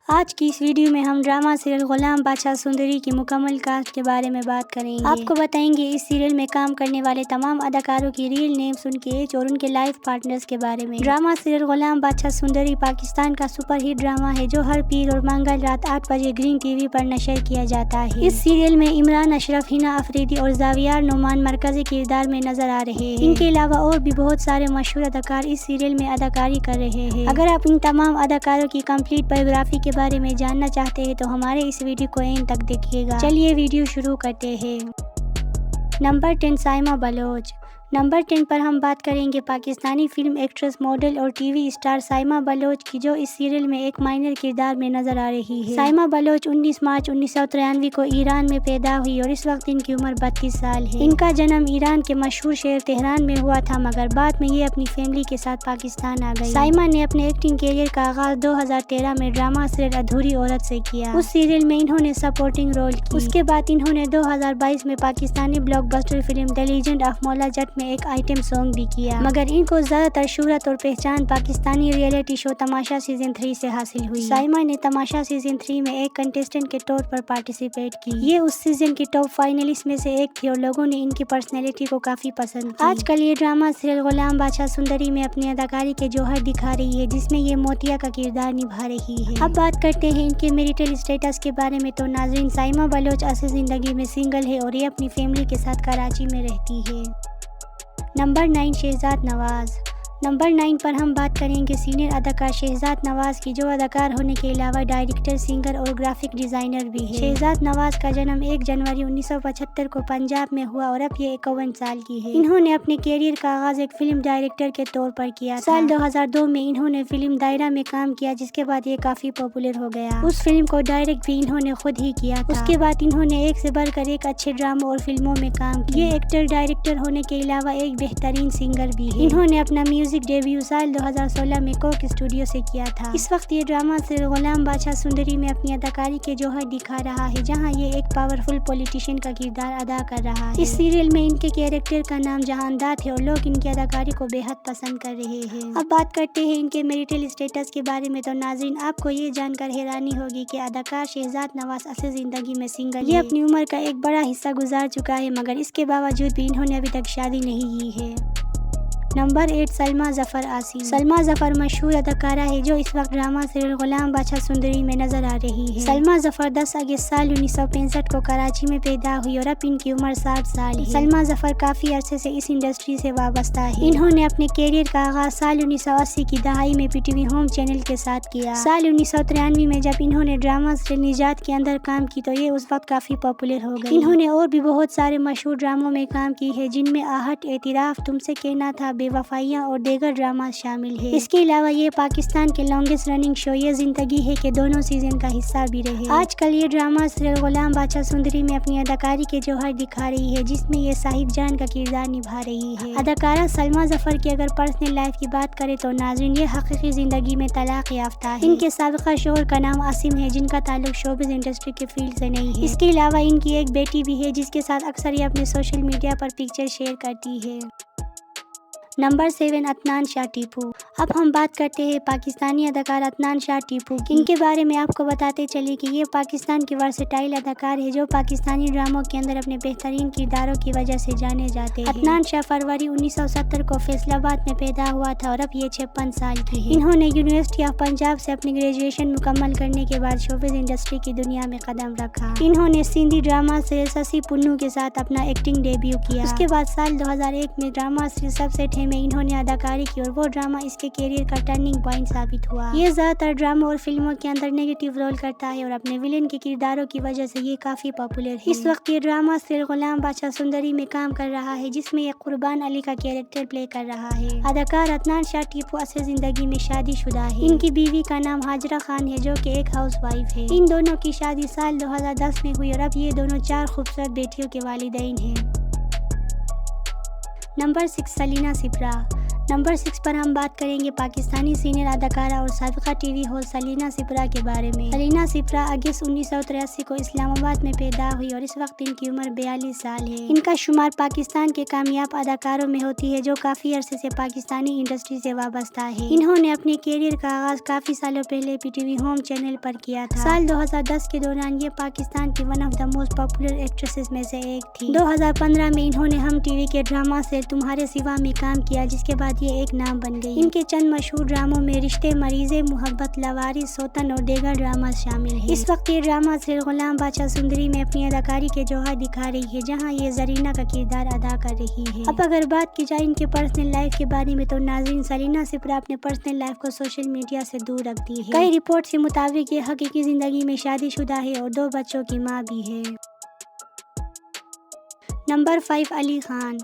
آج کی اس ویڈیو میں ہم ڈرامہ سیریل غلام بادشاہ سندری کی مکمل کاسٹ کے بارے میں بات کریں گے۔ آپ کو بتائیں گے اس سیریل میں کام کرنے والے تمام اداکاروں کی ریئل نیمز، ان کی ایج اور ان کے لائف پارٹنرز کے بارے میں۔ ڈرامہ سیریل غلام بادشاہ سندری پاکستان کا سپر ہٹ ڈرامہ ہے جو ہر پیر اور منگل رات 8 بجے گرین ٹی وی پر نشر کیا جاتا ہے۔ اس سیریل میں عمران اشرف، ہنا افریدی اور زاویار نعمان مرکزی کردار میں نظر آ رہے ہیں۔ ان کے علاوہ اور بھی بہت سارے مشہور اداکار اس سیریل میں اداکاری کر رہے ہیں۔ اگر آپ ان تمام اداکاروں کی کمپلیٹ بایوگرافی کے بارے میں جاننا چاہتے ہیں تو ہمارے اس ویڈیو کو اینڈ تک دیکھیے گا۔ چلیے ویڈیو شروع کرتے ہیں۔ نمبر 10 سائمہ بلوچ۔ نمبر 10 پر ہم بات کریں گے پاکستانی فلم ایکٹریس، ماڈل اور T V star Saima Baloch کی، جو اس سیریل میں ایک مائنر کردار میں نظر آ رہی ہے۔ سائمہ بلوچ 19 مارچ 1993 کو ایران میں پیدا ہوئی اور اس وقت ان کی عمر 32 سال ہے۔ ان کا جنم ایران کے مشہور شہر تہران میں ہوا تھا، مگر بعد میں یہ اپنی فیملی کے ساتھ پاکستان آ گئی۔ سائمہ نے اپنے ایکٹنگ کیریئر کا آغاز 2013 میں ڈرامہ سیریل ادھوری عورت سے کیا۔ اس سیریل میں انہوں نے سپورٹنگ رول کی۔ اس کے بعد انہوں نے 2022 میں Pakistani block buster film the legend of مولا جٹ میں ایک آئٹم سانگ بھی کیا، مگر ان کو زیادہ تر شہرت اور پہچان پاکستانی ریئلٹی شو تماشا سیزن 3 سے حاصل ہوئی۔ سائمہ نے تماشا سیزن 3 میں ایک کنٹیسٹنٹ کے طور پر پارٹیسپیٹ کی۔ یہ اس سیزن کی ٹاپ فائنلسٹ میں سے ایک تھی اور لوگوں نے ان کی پرسنالٹی کو کافی پسند کی۔ آج کل یہ ڈرامہ سیریل غلام بادشاہ سندری میں اپنی اداکاری کے جوہر دکھا رہی ہے، جس میں یہ موتیا کا کردار نبھا رہی ہے۔ اب بات کرتے ہیں ان کے میریٹل اسٹیٹس کے بارے میں تو ناظرین، سائمہ بلوچ اصل زندگی میں سنگل ہے اور یہ اپنی فیملی کے ساتھ کراچی میں رہتی ہے۔ نمبر 9 شہزاد نواز۔ نمبر 9 پر ہم بات کریں گے سینئر اداکار شہزاد نواز کی، جو اداکار ہونے کے علاوہ ڈائریکٹر، سنگر اور گرافک ڈیزائنر بھی ہے۔ شہزاد نواز کا جنم 1 جنوری 1975 کو پنجاب میں ہوا اور اب یہ 51 سال کی ہے۔ انہوں نے اپنے کیریئر کا آغاز ایک فلم ڈائریکٹر کے طور پر کیا تھا۔ سال 2002 میں انہوں نے فلم دائرہ میں کام کیا، جس کے بعد یہ کافی پاپولر ہو گیا۔ اس فلم کو ڈائریکٹ بھی انہوں نے خود ہی کیا تھا۔ اس کے بعد انہوں نے ایک سے بڑھ کر ایک اچھے ڈراموں اور فلموں میں کام کیا۔ یہ ایکٹر، ڈائریکٹر ہونے کے علاوہ ایک بہترین سنگر بھی ہے۔ انہوں نے اپنا میوزک ڈیبیو سال 2016 میں کوک اسٹوڈیو سے کیا تھا۔ اس وقت یہ ڈرامہ سیریل غلام بادشاہ سندری میں اپنی اداکاری کے جوہر دکھا رہا ہے، جہاں یہ ایک پاورفل پولیٹیشین کا کردار ادا کر رہا ہے۔ اس سیریل میں ان کے کیریکٹر کا نام جہانداد ہے اور لوگ ان کی اداکاری کو بے حد پسند کر رہے ہیں۔ اب بات کرتے ہیں ان کے میریٹل اسٹیٹس کے بارے میں تو ناظرین، آپ کو یہ جان کر حیرانی ہوگی کہ اداکار شہزاد نواز اصل زندگی میں سنگل ہے۔ یہ اپنی عمر کا ایک بڑا حصہ گزار چکا ہے، مگر اس کے باوجود بھی انہوں نے ابھی تک شادی نہیں کی ہے۔ نمبر 8 سلمیٰ ظفر عاصم۔ سلمیٰ ظفر مشہور اداکارہ ہے جو اس وقت ڈرامہ سیریل غلام بادشاہ سندری میں نظر آ رہی ہے۔ سلمیٰ ظفر 10 اگست سال 1965 کو کراچی میں پیدا ہوئی اور اب ان کی عمر 60 سال ہے۔ سلمیٰ ظفر کافی عرصے سے اس انڈسٹری سے وابستہ ہے۔ انہوں نے اپنے کیریئر کا آغاز سال 1980 کی دہائی میں P T V home channel کے ساتھ کیا۔ سال 1993 میں جب انہوں نے ڈرامہ سیریل نجات کے اندر کام کی تو یہ اس وقت کافی پاپولر ہو گئی۔ انہوں نے اور بھی بہت سارے مشہور ڈراموں میں کام کی ہے، جن میں آہٹ، اعتراف، تم سے کہنا تھا، بے وفائیاں اور دیگر ڈراماز شامل ہیں۔ اس کے علاوہ یہ پاکستان کے لانگسٹ رننگ شو یہ زندگی ہے کے دونوں سیزن کا حصہ بھی رہے۔ آج کل یہ ڈرامہ سیریل غلام بادشاہ سندری میں اپنی اداکاری کے جوہر دکھا رہی ہے، جس میں یہ صاحب جان کا کردار نبھا رہی ہے۔ اداکارہ سلمیٰ ظفر کی اگر پرسنل لائف کی بات کریں تو ناظرین، یہ حقیقی زندگی میں طلاق یافتہ ہے۔ ان کے سابقہ شوہر کا نام عاصم ہے، جن کا تعلق شوبز انڈسٹری کے فیلڈ سے نہیں ہے۔ اس کے علاوہ ان کی ایک بیٹی بھی ہے، جس کے ساتھ اکثر یہ اپنے سوشل میڈیا پر پکچر شیئر کرتی ہے۔ نمبر 7 عدنان شاہ ٹیپو۔ اب ہم بات کرتے ہیں پاکستانی اداکار عدنان شاہ ٹیپو کی۔ ان کے بارے میں آپ کو بتاتے چلے کہ یہ پاکستان کے ورسٹائل اداکار ہے، جو پاکستانی ڈراموں کے اندر اپنے بہترین کرداروں کی وجہ سے جانے جاتے ہیں۔ عدنان شاہ فروری 1970 کو فیصل آباد میں پیدا ہوا تھا اور اب یہ 56 سال کی ہے۔ انہوں نے یونیورسٹی آف پنجاب سے اپنی گریجویشن مکمل کرنے کے بعد شوبز انڈسٹری کی دنیا میں قدم رکھا۔ انہوں نے سندھی ڈرامہ سیریل سسی پنو کے ساتھ اپنا ایکٹنگ ڈیبیو کیا۔ اس کے بعد سال 2001 میں ڈرامہ سیریل سب سے میں انہوں نے اداکاری کی اور وہ ڈرامہ اس کے کیریئر کا ٹرننگ پوائنٹ ثابت ہوا۔ یہ زیادہ تر ڈراموں اور فلموں کے اندر نیگیٹو رول کرتا ہے اور اپنے ولن کے کرداروں کی وجہ سے یہ کافی پاپولر ہے۔ اس وقت یہ ڈرامہ سیریل غلام بادشاہ سندری میں کام کر رہا ہے، جس میں یہ قربان علی کا کیریکٹر پلے کر رہا ہے۔ اداکار عدنان شاہ ٹیپو اصل زندگی میں شادی شدہ ہے۔ ان کی بیوی کا نام ہاجرہ خان ہے، جو کہ ایک ہاؤس وائف ہے۔ ان دونوں کی شادی سال 2010 میں ہوئی اور اب یہ دونوں 4 خوبصورت بیٹیوں کے والدین ہیں۔ Number 6 Selina سپرا۔ नंबर 6 पर हम बात करेंगे पाकिस्तानी सीनियर अदाकारा और साबिका टीवी होस्ट सलीना सिप्रा के बारे में। सलीना सिप्रा अगस्त 1983 को इस्लामाबाद में पैदा हुई और इस वक्त इनकी उम्र 42 साल है। इनका शुमार पाकिस्तान के कामयाब अदाकारों में होती है जो काफी अरसे से पाकिस्तानी इंडस्ट्री से वाबस्ता है। इन्होंने अपने कैरियर का आगाज काफी सालों पहले पीटीवी होम चैनल पर किया था। साल 2010 के दौरान ये पाकिस्तान की one of the most popular actresses में से एक थी। 2015 में इन्होंने हम टीवी के ड्रामा से तुम्हारे सिवा में काम किया, जिसके बाद ये एक नाम बन गई। इनके चंद मशहूर ड्रामों में रिश्ते, मरीज़े, मोहब्बत, लवारिस, सौतन और दीगर ड्रामा शामिल है। इस वक्त ये ड्रामा सीरियल गुलाम बादशाह सुंदरी में अपनी अदाकारी के जौहर दिखा रही है, जहां ये जरीना का किरदार अदा कर रही है। अब अगर बात की जाए इनके पर्सनल लाइफ के बारे में तो नाज़रीन, सलीना सिप्रा अपने पर्सनल लाइफ को सोशल मीडिया से दूर रखती है। कई रिपोर्ट के मुताबिक ये हकीकी जिंदगी में शादीशुदा है और 2 बच्चों की माँ भी है। नंबर 5 अली खान।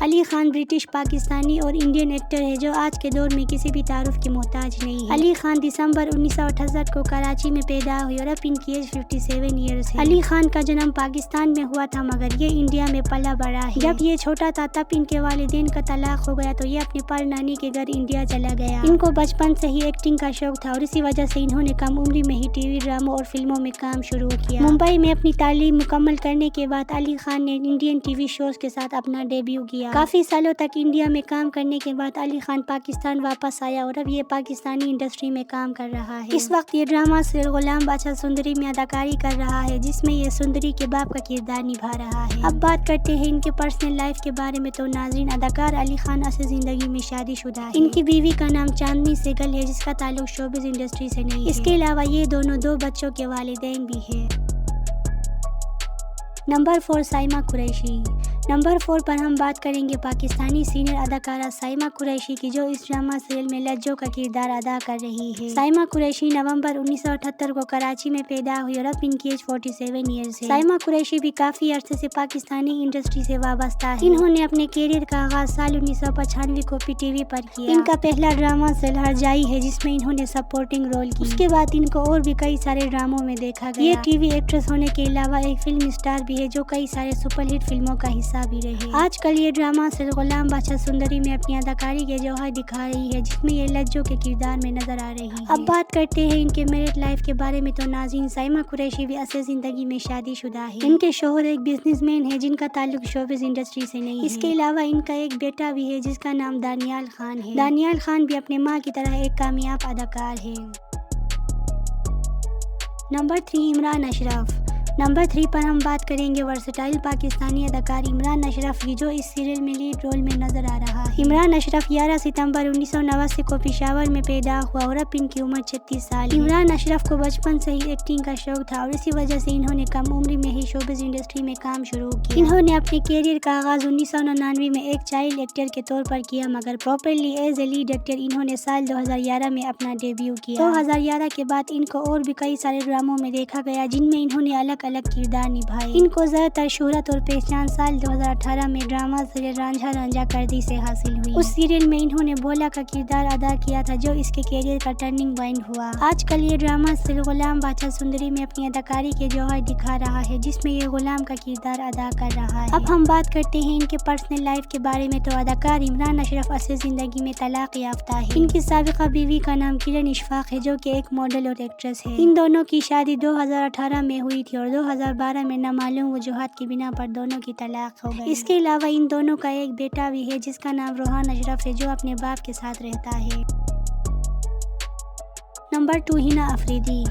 अली खान ब्रिटिश, पाकिस्तानी और इंडियन एक्टर है जो आज के दौर में किसी भी तारुफ के मोहताज नहीं है। अली खान दिसंबर 1968 को कराची में पैदा हुई और अब इनकी एज 57 ईयर्स है। अली खान का जन्म पाकिस्तान में हुआ था मगर ये इंडिया में पला बड़ा है। जब ये छोटा था तब इनके वालिदैन का तलाक हो गया तो ये अपने पर नानी के घर इंडिया चला गया। इनको बचपन से ही एक्टिंग का शौक था और इसी वजह से इन्होंने कम उम्री में ही टीवी ड्रामों और फिल्मों में काम शुरू किया। मुंबई में अपनी तालीम मुकम्मल करने के बाद अली खान ने इंडियन टीवी शोज के साथ अपना डेब्यू किया। काफी सालों तक इंडिया में काम करने के बाद अली खान पाकिस्तान वापस आया और अब ये पाकिस्तानी इंडस्ट्री में काम कर रहा है। इस वक्त ये ड्रामा सीरियल गुलाम बादशाह सुंदरी में अदाकारी कर रहा है, जिसमें ये सुंदरी के बाप का किरदार निभा रहा है। अब बात करते हैं इनके पर्सनल लाइफ के बारे में तो नाज़रीन, अदाकार अली खान असल जिंदगी में शादीशुदा है। इनकी बीवी का नाम चांदनी सहगल है, जिसका ताल्लुक शोबिज़ इंडस्ट्री से नहीं है। इसके अलावा ये दोनों 2 बच्चों के वालिदैन भी है। नंबर 4 साइमा कुरैशी। नंबर 4 पर हम बात करेंगे पाकिस्तानी सीनियर अदाकारा साइमा कुरैशी की, जो इस ड्रामा सीरियल में लज्जो का किरदार अदा कर रही है। साइमा कुरैशी नवंबर 1978 को कराची में पैदा हुई और अब इनकी एज 47 ईयर्स है। साइमा कुरैशी भी काफी अरसे से पाकिस्तानी इंडस्ट्री से वाबस्ता है। इन्होंने अपने कैरियर का आगाज साल 1995 को पीटीवी पर किया। इनका पहला ड्रामा सीरियल हरजाई है, जिसमें इन्होंने सपोर्टिंग रोल की। उसके बाद इनको और भी कई सारे ड्रामों में देखा गया। ये टीवी एक्ट्रेस होने के अलावा एक फिल्म स्टार भी है, जो कई सारे सुपरहिट फिल्मों का हिस्सा भी रहे। आजकल ये ड्रामा सीरियल गुलाम बादशाह सुंदरी में अपनी अदाकारी के जौहर दिखा रही है, जिसमें ये लज्जो के किरदार में नजर आ रही है। अब बात करते हैं इनके मैरिड लाइफ के बारे में तो नाज़रीन, साइमा कुरैशी भी असल जिंदगी में शादीशुदा है। इनके शौहर एक बिजनेसमैन है जिनका ताल्लुक शोबिज़ इंडस्ट्री से नहीं है। इसके अलावा इनका एक बेटा भी है जिसका नाम दानियाल खान है। दानियाल खान भी अपने माँ की तरह एक कामयाब अदाकार है। नंबर 3 इमरान अशरफ। नंबर 3 पर हम बात करेंगे वर्सटाइल पाकिस्तानी अदाकार इमरान अशरफ की, जो इस सीरियल में लीड रोल में नजर आ रहा है। इमरान अशरफ 11 सितंबर 1989 को पेशावर में पैदा हुआ और अब इनकी उम्र 36 साल है। इमरान अशरफ को बचपन से ही एक्टिंग का शौक था और इसी वजह से इन्होंने कम उम्र में ही शोबिज़ इंडस्ट्री में काम शुरू किया। इन्होंने अपने कैरियर का आगाज 1999 में एक चाइल्ड एक्टर के तौर पर किया, मगर properly as a lead actor इन्होंने साल 2011 में अपना डेब्यू किया। 2011 के बाद इनको और भी कई सारे ड्रामों में देखा गया, जिनमें इन्होंने अलग किरदार निभाए। इनको ज्यादातर शोहरत और पहचान साल 2018 में ड्रामा सीरियल रांझा रांझा करदी से हासिल हुई। उस सीरियल में इन्होंने भोला का किरदार अदा किया था, जो इसके कैरियर का टर्निंग पॉइंट हुआ। आजकल ये ड्रामा सीरियल गुलाम बादशाह सुंदरी में अपनी अदाकारी के जौहर दिखा रहा है, जिसमें ये गुलाम का किरदार अदा कर रहा है। अब हम बात करते हैं इनके पर्सनल लाइफ के बारे में तो अदाकार इमरान अशरफ असल जिंदगी में तलाक याफ्ता है। इनकी साबिका बीवी का नाम किरण इशफाक है, जो कि एक मॉडल और एक्ट्रेस है। इन दोनों की शादी 2018 में हुई थी और 2012 में नामालूम वजूहात की बिना पर दोनों की तलाक हो गई। इसके अलावा इन दोनों का एक बेटा भी है, जिसका नाम रोहान अशरफ है, जो अपने बाप के साथ रहता है। नंबर 2 हिना अफरीदी।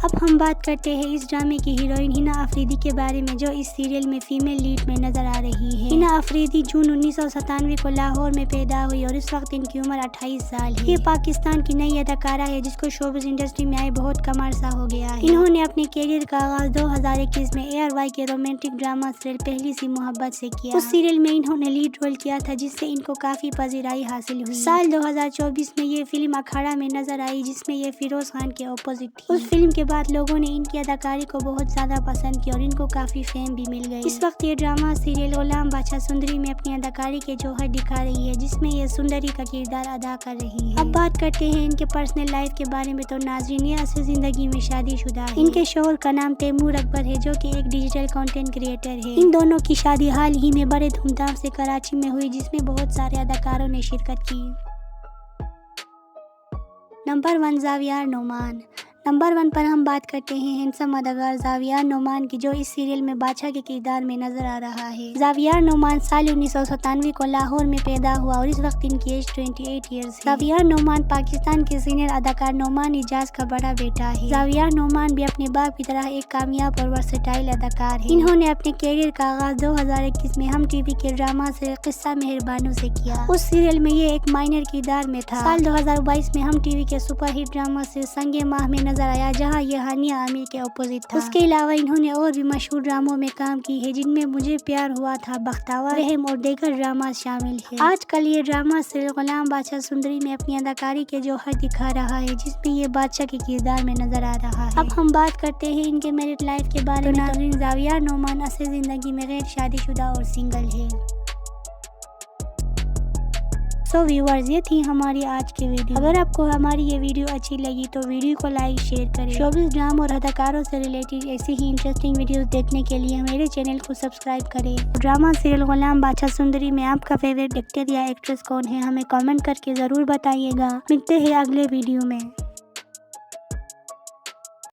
अब हम बात करते हैं इस ड्रामे की हीरोइन हिना अफरीदी के बारे में, जो इस सीरियल में फीमेल लीड में नजर आ रही है। हिना अफरीदी जून 1997 को लाहौर में पैदा हुई और इस वक्त इनकी उम्र 28 साल है। ये पाकिस्तान की नई अदाकारा है, जिसको शोबिज़ इंडस्ट्री में आए बहुत कम अरसा हो गया है। इन्होंने अपने कैरियर का आगाज 2021 में ARY के रोमांटिक ड्रामा सीरियल पहली सी मोहब्बत से किया। उस सीरियल में इन्होंने लीड रोल किया था, जिससे इनको काफी पजीराई हासिल हुई। साल 2024 में ये फिल्म अखाड़ा में नजर आई, जिसमें ये फिरोज खान के ऑपोजिट थी। उस फिल्म के बाद लोगों ने इनकी अदाकारी को बहुत ज्यादा पसंद किया और इनको काफी फेम भी मिल गई। इस वक्त ये ड्रामा सीरियल गुलाम बादशाह सुंदरी में अपनी अदाकारी के जौहर दिखा रही है, जिसमें ये सुंदरी का किरदार अदा कर रही है। अब बात करते हैं इनके पर्सनल लाइफ के बारे में तो नाज़रीन, ये असल जिंदगी में शादीशुदा है। इनके शौहर का नाम तैमूर अकबर है, जो कि एक डिजिटल कंटेंट क्रिएटर है। इन दोनों की शादी हाल ही में बड़े धूमधाम से कराची में हुई, जिसमें बहुत सारे अदाकारों ने शिरकत की। नंबर 1 ज़ावियर नोमान। नंबर 1 पर हम बात करते हैं हैंडसम अदाकार ज़ावियर नोमान की, जो इस सीरियल में बादशाह के किरदार में नजर आ रहा है। ज़ावियर नोमान साल 1997 को लाहौर में पैदा हुआ और इस वक्त इनकी एज 28 ईयर्स है। ज़ावियर नोमान पाकिस्तान के सीनियर अदाकार नोमान इजाज का बड़ा बेटा है। ज़ावियर नोमान भी अपने बाप की तरह एक कामयाब और वर्सेटाइल अदाकार है। इन्होंने अपने कैरियर का आगाज 2021 में हम टीवी के ड्रामा से किस्सा मेहरबानों से किया। उस सीरियल में ये एक माइनर किरदार में था। साल 2022 में हम टीवी के सुपरहिट ड्रामा से संगे माह में नजर आया, जहां ये हानिया आमिर के अपोजिट था। उसके अलावा इन्होंने और भी मशहूर ड्रामों में काम की है, जिनमें मुझे प्यार हुआ था, बख्तावर, रहम और दीगर ड्रामा शामिल है। आजकल ये ड्रामा सीरियल गुलाम बादशाह सुंदरी में अपनी अदाकारी के जौहर दिखा रहा है, जिसमें ये बादशाह के किरदार में नजर आ रहा है। अब हम बात करते हैं इनके मैरिड लाइफ के बारे में। नाज़रीन, ज़ावियर नोमान असल जिंदगी में गैर शादीशुदा और सिंगल है। सो व्यूअर्स, ये थी हमारी आज की वीडियो। अगर आपको हमारी ये वीडियो अच्छी लगी तो वीडियो को लाइक शेयर करें। शोबिज़ ड्रामा और अदाकारों से रिलेटेड ऐसी ही इंटरेस्टिंग वीडियोस देखने के लिए मेरे चैनल को सब्सक्राइब करें। ड्रामा सीरियल गुलाम बादशाह सुंदरी में आपका फेवरेट एक्टर या एक्ट्रेस कौन है, हमें कमेंट करके ज़रूर बताइएगा। मिलते हैं अगले वीडियो में।